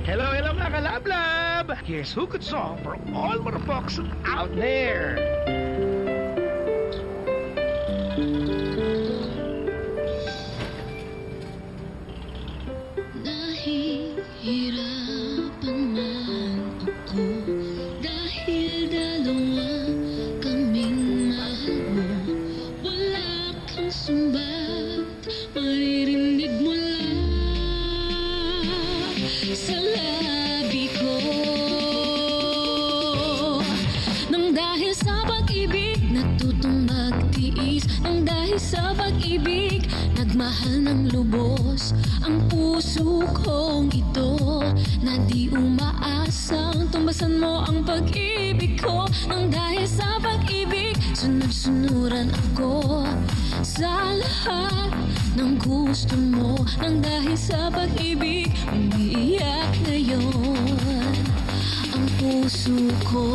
Hello, hello mga kalablab! Here's Who Could Song for all more folks out there! Nahihirapan man ako dahil dalawa kaming mahal mo. Wala kang sumbat, maririnig mo lang sa labi ko. Nang dahil sa pag-ibig, natutong magtiis. Nang dahil sa pag-ibig, nagmahal ng lubos ang puso kong ito, na di umaasang tumbasan mo ang pag-ibig ko. Nang dahil sa pag-ibig, sunod-sunuran ako sa lahat ng gusto mo. Nang dahil sa pag-ibig, umiiyak ngayon ang puso ko.